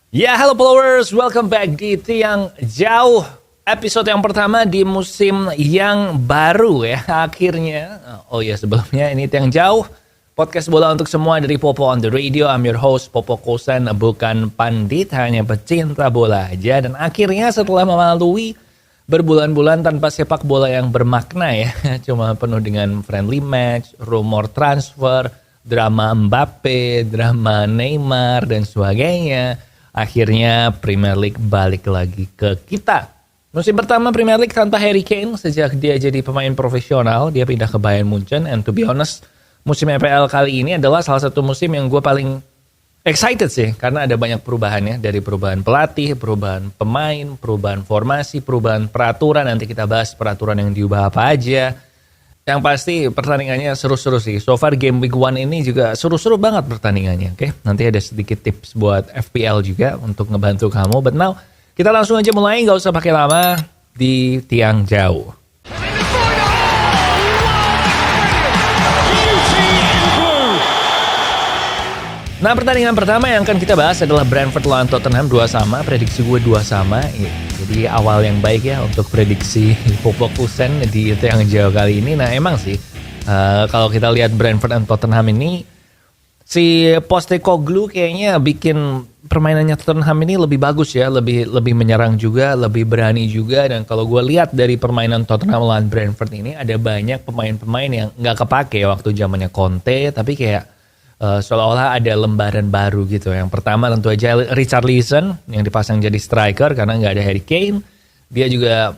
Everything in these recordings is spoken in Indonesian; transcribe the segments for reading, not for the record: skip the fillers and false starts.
Ya, halo followers, welcome back di Tiang Jauh. Episode yang pertama di musim yang baru ya, akhirnya. Oh ya, sebelumnya ini Tiang Jauh, podcast bola untuk semua dari Popo on the Radio. I'm your host, Popo Kosan, bukan pandit, hanya pecinta bola aja. Dan akhirnya setelah melalui berbulan-bulan tanpa sepak bola yang bermakna ya, cuma penuh dengan friendly match, rumor transfer, drama Mbappe, drama Neymar, dan sebagainya. Akhirnya Premier League balik lagi ke kita. Musim pertama Premier League tanpa Harry Kane sejak dia jadi pemain profesional. Dia pindah ke Bayern Munchen. And to be honest, musim EPL kali ini adalah salah satu musim yang gue paling excited sih. Karena ada banyak perubahan ya. Dari perubahan pelatih, perubahan pemain, perubahan formasi, perubahan peraturan. Nanti kita bahas peraturan yang diubah apa aja. Yang pasti pertandingannya seru-seru sih. So far game week 1 ini juga seru-seru banget pertandingannya. Oke? Nanti ada sedikit tips buat FPL juga untuk ngebantu kamu. But now kita langsung aja mulai, gak usah pakai lama di Tiang Jauh. Nah, pertandingan pertama yang akan kita bahas adalah Brentford lawan Tottenham 2-2. Prediksi gue 2-2. Jadi awal yang baik ya untuk prediksi Popo Kusen di Tiang Jauh kali ini. Nah, emang sih kalau kita lihat Brentford dan Tottenham ini, si Postecoglou kayaknya bikin permainannya Tottenham ini lebih bagus ya, lebih menyerang juga, lebih berani juga. Dan kalau gue lihat dari permainan Tottenham lawan Brentford ini, ada banyak pemain-pemain yang nggak kepake waktu zamannya Conte, tapi kayak seolah-olah ada lembaran baru gitu. Yang pertama tentu aja Richarlison yang dipasang jadi striker karena nggak ada Harry Kane. Dia juga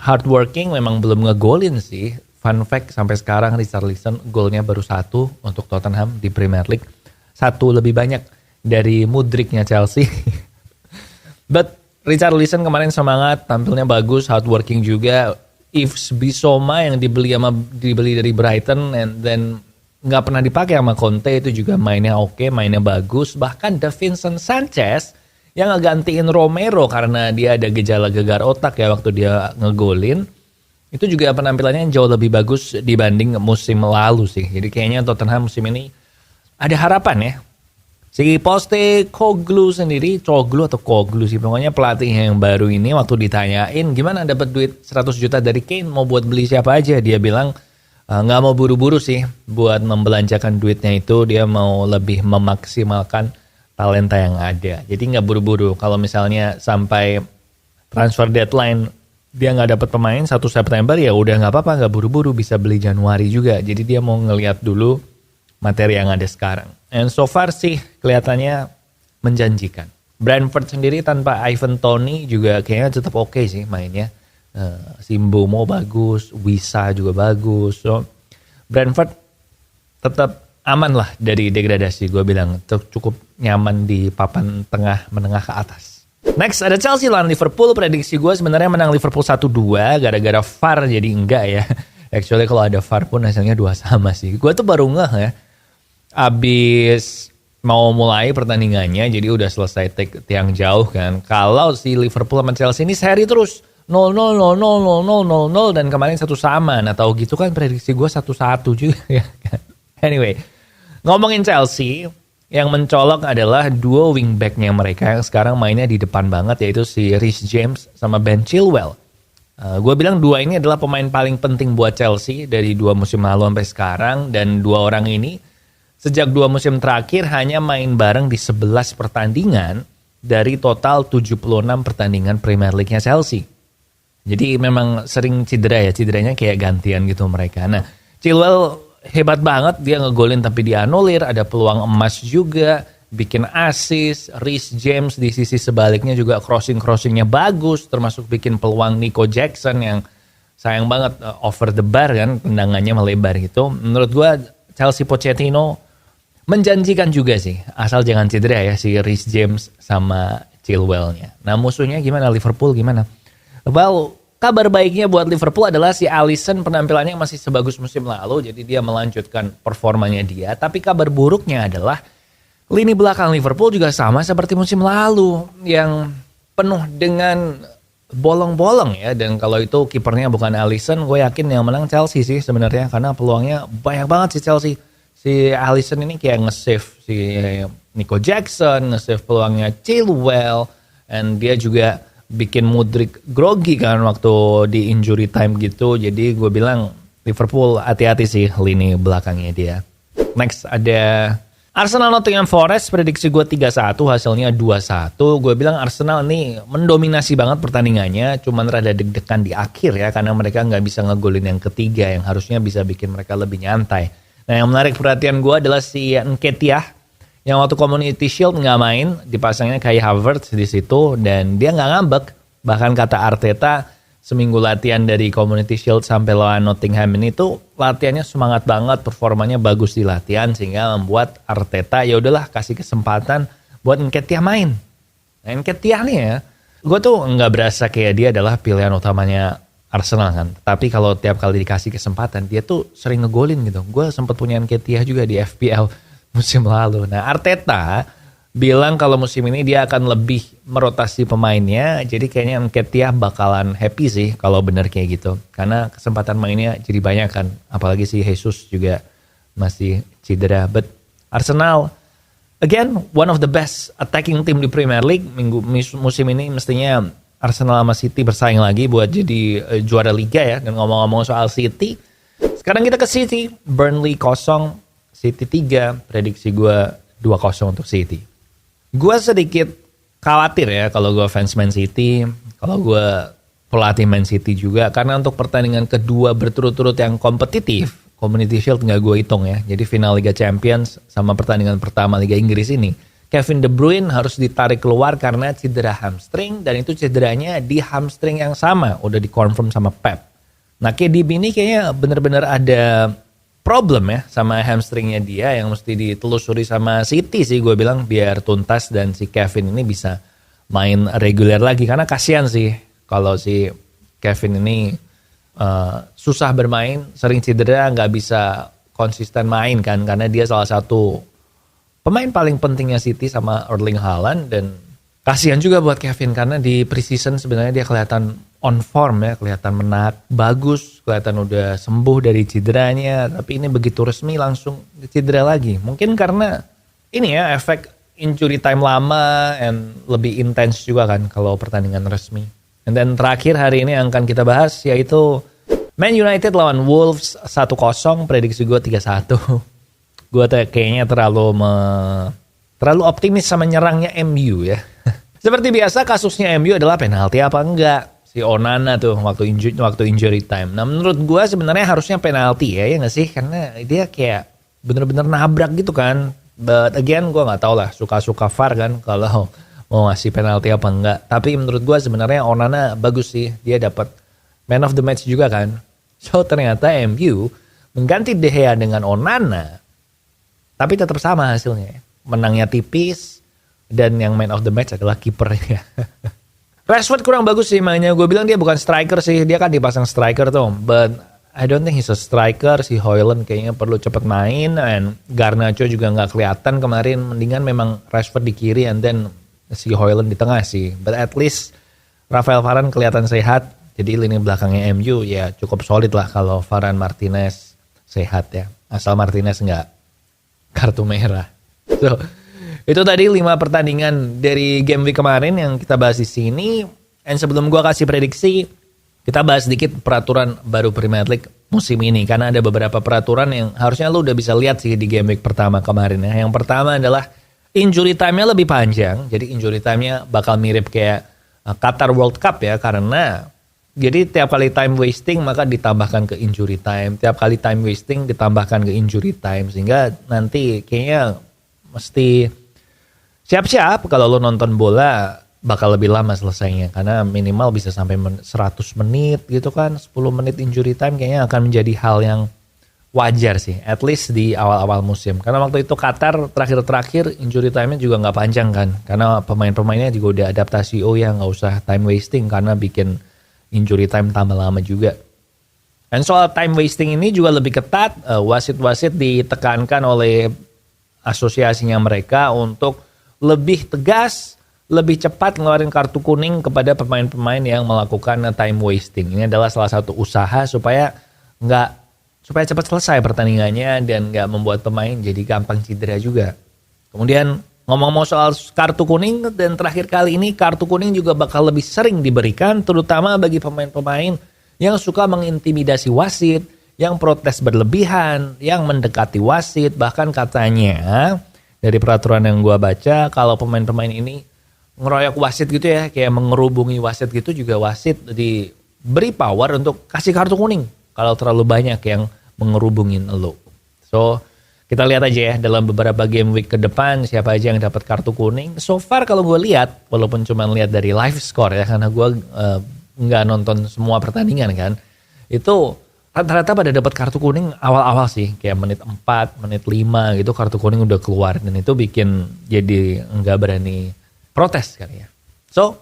hardworking, memang belum ngegolin sih. Fun fact, sampai sekarang Richarlison golnya baru 1 untuk Tottenham di Premier League. 1 lebih banyak dari Mudriknya Chelsea. But Richarlison kemarin semangat, tampilnya bagus, hardworking juga. Yves Bissouma yang dibeli dari Brighton and then nggak pernah dipakai sama Conte, itu juga mainnya oke, mainnya bagus. Bahkan Davinson Sanchez yang ngegantiin Romero karena dia ada gejala gegar otak ya waktu dia ngegolin, itu juga penampilannya jauh lebih bagus dibanding musim lalu sih. Jadi kayaknya Tottenham musim ini ada harapan ya. Si Postecoglou sendiri, Coglou atau Coglou sih, pokoknya pelatih yang baru ini waktu ditanyain gimana dapat duit 100 juta dari Kane, mau buat beli siapa aja, dia bilang nggak mau buru-buru sih buat membelanjakan duitnya itu. Dia mau lebih memaksimalkan talenta yang ada. Jadi nggak buru-buru. Kalau misalnya sampai transfer deadline dia nggak dapat pemain 1 September, ya udah nggak apa-apa, nggak buru-buru, bisa beli Januari juga. Jadi dia mau ngelihat dulu materi yang ada sekarang. And so far sih kelihatannya menjanjikan. Brentford sendiri tanpa Ivan Toney juga kayaknya tetap oke sih mainnya. Simbomo bagus, Wisa juga bagus. So Brentford tetap aman lah dari degradasi, gue bilang cukup nyaman di papan tengah menengah ke atas. Next ada Chelsea lawan Liverpool. Prediksi gue sebenarnya menang Liverpool 1-2 gara-gara VAR, jadi enggak ya. Actually kalau ada VAR pun hasilnya 2-2 sih. Gue tuh baru ngeh ya, abis mau mulai pertandingannya, jadi udah selesai tiang jauh kan, kalau si Liverpool sama Chelsea ini seri terus 0-0, 0-0, 0-0, 0-0, dan kemarin 1 sama. Nah tahu gitu kan prediksi gue 1-1 juga ya kan. Anyway, ngomongin Chelsea, yang mencolok adalah duo wingbacknya mereka yang sekarang mainnya di depan banget, yaitu si Reece James sama Ben Chilwell. Gue bilang dua ini adalah pemain paling penting buat Chelsea dari 2 musim lalu sampai sekarang. Dan 2 orang ini sejak 2 musim terakhir hanya main bareng di 11 pertandingan dari total 76 pertandingan Premier League-nya Chelsea. Jadi memang sering cedera ya, cederanya kayak gantian gitu mereka. Nah, Chilwell hebat banget, dia ngegolin tapi dianulir, ada peluang emas juga, bikin assist. Reece James di sisi sebaliknya juga crossing-crossingnya bagus, termasuk bikin peluang Nico Jackson yang sayang banget over the bar kan, tendangannya melebar gitu. Menurut gue Chelsea Pochettino menjanjikan juga sih, asal jangan cedera ya si Reece James sama Chilwell-nya. Nah musuhnya gimana, Liverpool gimana? Well, kabar baiknya buat Liverpool adalah si Alisson penampilannya masih sebagus musim lalu, jadi dia melanjutkan performanya dia. Tapi kabar buruknya adalah lini belakang Liverpool juga sama seperti musim lalu, yang penuh dengan bolong-bolong ya. Dan kalau itu kipernya bukan Alisson, gue yakin yang menang Chelsea sih sebenarnya, karena peluangnya banyak banget sih Chelsea. si Alisson ini kayak nge-save si Nico Jackson, nge-save peluangnya Chilwell, and dia juga bikin Mudryk grogi kan waktu di injury time gitu. Jadi gue bilang Liverpool hati-hati sih lini belakangnya dia. Next ada Arsenal Nottingham Forest, prediksi gue 3-1, hasilnya 2-1. Gue bilang Arsenal ini mendominasi banget pertandingannya, cuman rada deg-degan di akhir ya, karena mereka nggak bisa ngegolin yang ketiga, yang harusnya bisa bikin mereka lebih nyantai. Nah yang menarik perhatian gue adalah si Nketiah, yang waktu Community Shield nggak main, dipasangnya Kai Havertz di situ, dan dia nggak ngambek. Bahkan kata Arteta, seminggu latihan dari Community Shield sampai lawan Nottingham ini tuh latihannya semangat banget, performanya bagus di latihan sehingga membuat Arteta ya udahlah kasih kesempatan buat Nketiah main. Nah, Nketiah nih ya, gue tuh nggak berasa kayak dia adalah pilihan utamanya Arsenal kan. Tapi kalau tiap kali dikasih kesempatan dia tuh sering ngegolin gitu. Gue sempat punya Nketiah juga di FPL musim lalu. Nah Arteta bilang kalau musim ini dia akan lebih merotasi pemainnya, jadi kayaknya Nketiah bakalan happy sih kalau benar kayak gitu, karena kesempatan mainnya jadi banyak kan, apalagi si Jesus juga masih cedera. But Arsenal again one of the best attacking team di Premier League musim ini. Mestinya Arsenal sama City bersaing lagi buat jadi juara Liga ya. Dan ngomong-ngomong soal City, sekarang kita ke City. Burnley 0, City 3, prediksi gue 2-0 untuk City. Gue sedikit khawatir ya kalau gue fans Man City, kalau gue pelatih Man City juga, karena untuk pertandingan kedua berturut-turut yang kompetitif, Community Shield nggak gue hitung ya, jadi final Liga Champions sama pertandingan pertama Liga Inggris ini, Kevin De Bruyne harus ditarik keluar karena cedera hamstring, dan itu cederanya di hamstring yang sama, udah dikonfirm sama Pep. Nah KDB ini kayaknya bener-bener ada problem ya sama hamstringnya dia, yang mesti ditelusuri sama City sih gue bilang, biar tuntas dan si Kevin ini bisa main reguler lagi, karena kasihan sih kalau si Kevin ini susah bermain, sering cedera, nggak bisa konsisten main kan, karena dia salah satu pemain paling pentingnya City sama Erling Haaland. Dan kasihan juga buat Kevin karena di preseason sebenarnya dia kelihatan on form ya, kelihatan menak bagus, kelihatan udah sembuh dari cederanya, tapi ini begitu resmi langsung cedera lagi. Mungkin karena ini ya efek injury time lama and lebih intens juga kan kalau pertandingan resmi. And then terakhir hari ini yang akan kita bahas yaitu Man United lawan Wolves 1-0, prediksi gue 3-1. Gue kayaknya terlalu optimis sama nyerangnya MU ya. Seperti biasa kasusnya MU adalah penalti apa enggak. Si Onana tuh waktu injury time. Nah menurut gue sebenarnya harusnya penalti ya nggak sih? Karena dia kayak bener-bener nabrak gitu kan. But again gue nggak tahu lah, suka-suka VAR kan kalau mau ngasih penalti apa enggak. Tapi menurut gue sebenarnya Onana bagus sih. Dia dapat man of the match juga kan. So ternyata MU mengganti De Gea dengan Onana. Tapi tetap sama hasilnya. Menangnya tipis. Dan yang man of the match adalah kipernya. Rashford kurang bagus sih mainnya. Gue bilang dia bukan striker sih. Dia kan dipasang striker tuh. But I don't think he's a striker. Si Højlund kayaknya perlu cepat main. And Garnacho juga gak kelihatan kemarin. Mendingan memang Rashford di kiri. And then si Højlund di tengah sih. But at least Rafael Varane kelihatan sehat. Jadi lini belakangnya MU ya cukup solid lah. Kalau Varane Martinez sehat ya. Asal Martinez gak kartu merah. So itu tadi 5 pertandingan dari game week kemarin yang kita bahas di sini. Dan sebelum gua kasih prediksi, kita bahas sedikit peraturan baru Premier League musim ini. Karena ada beberapa peraturan yang harusnya lu udah bisa lihat sih di game week pertama kemarin ya. Yang pertama adalah injury time-nya lebih panjang. Jadi injury time-nya bakal mirip kayak Qatar World Cup ya. Karena jadi tiap kali time wasting maka ditambahkan ke injury time. Tiap kali time wasting ditambahkan ke injury time. Sehingga nanti kayaknya mesti siap-siap kalau lo nonton bola bakal lebih lama selesainya. Karena minimal bisa sampai 100 menit gitu kan. 10 menit injury time kayaknya akan menjadi hal yang wajar sih. At least di awal-awal musim. Karena waktu itu Qatar terakhir injury time-nya juga gak panjang kan. Karena pemain-pemainnya juga udah adaptasi. Oh ya gak usah time wasting karena bikin injury time tambah lama juga. Dan soal time wasting ini juga lebih ketat. Wasit-wasit ditekankan oleh asosiasinya mereka untuk lebih tegas, lebih cepat ngeluarin kartu kuning kepada pemain-pemain yang melakukan time wasting. Ini adalah salah satu usaha supaya nggak supaya cepat selesai pertandingannya dan nggak membuat pemain jadi gampang cedera juga. Kemudian ngomong-ngomong soal kartu kuning, dan terakhir kali ini kartu kuning juga bakal lebih sering diberikan, terutama bagi pemain-pemain yang suka mengintimidasi wasit, yang protes berlebihan, yang mendekati wasit. Bahkan katanya dari peraturan yang gue baca, kalau pemain-pemain ini ngeroyok wasit gitu ya, kayak mengerubungi wasit gitu, juga wasit diberi power untuk kasih kartu kuning kalau terlalu banyak yang mengerubungin lo. So kita lihat aja ya dalam beberapa game week ke depan siapa aja yang dapat kartu kuning. So far kalau gue lihat, walaupun cuma lihat dari live score ya, karena gue nggak nonton semua pertandingan kan, itu rata-rata pada dapat kartu kuning awal-awal sih, kayak menit 4, menit 5 gitu kartu kuning udah keluar, dan itu bikin jadi nggak berani protes kali ya. So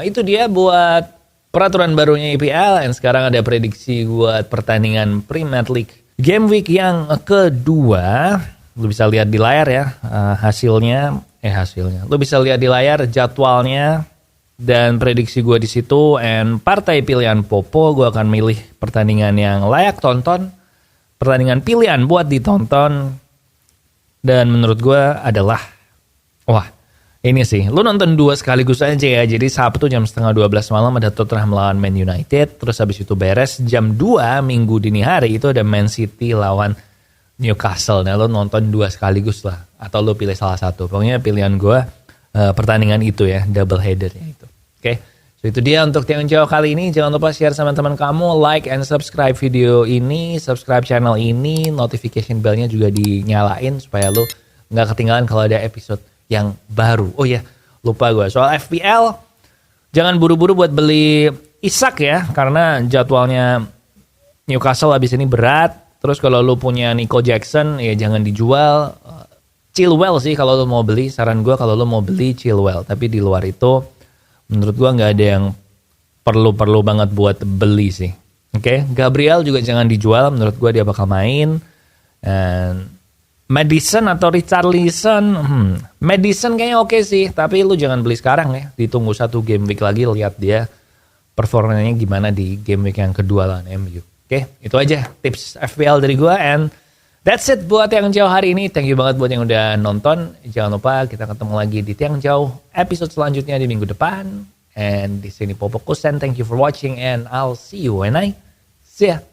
itu dia buat peraturan barunya IPL, dan sekarang ada prediksi buat pertandingan Premier League game week yang kedua. Lu bisa lihat di layar ya hasilnya. Lu bisa lihat di layar jadwalnya dan prediksi gue di situ. And partai pilihan Popo, gue akan milih pertandingan yang layak tonton, pertandingan pilihan buat ditonton. Dan menurut gue adalah, ini sih, lu nonton 2 sekaligus aja ya. Jadi Sabtu jam 11:30 malam ada Tottenham lawan Man United. Terus habis itu beres jam 2 Minggu dini hari itu ada Man City lawan Newcastle. Nah lu nonton 2 sekaligus lah, atau lu pilih salah satu. Pokoknya pilihan gue pertandingan itu ya, double headernya itu. Oke, so itu dia untuk Tiang Jauh kali ini. Jangan lupa share sama teman kamu, like and subscribe video ini, subscribe channel ini, notification bellnya juga dinyalain supaya lu nggak ketinggalan kalau ada episode yang baru. Oh ya, lupa gue soal FPL. Jangan buru-buru buat beli Isak ya, karena jadwalnya Newcastle habis ini berat. Terus kalau lu punya Nico Jackson ya jangan dijual. Chilwell sih kalau lu mau beli, saran gue kalau lu mau beli Chilwell. Tapi di luar itu menurut gue nggak ada yang perlu banget buat beli sih. Oke, Gabriel juga jangan dijual, menurut gue dia bakal main. And Madison atau Richarlison, Madison kayaknya oke sih, tapi lu jangan beli sekarang ya. Ditunggu 1 game week lagi, lihat dia performanya gimana di game week yang kedua lawan MU. Oke, itu aja tips FPL dari gue, and that's it buat Tiang Jauh hari ini. Thank you banget buat yang udah nonton. Jangan lupa kita ketemu lagi di Tiang Jauh episode selanjutnya di minggu depan. And di sini Popo Kusen. Thank you for watching and I'll see you when I see ya.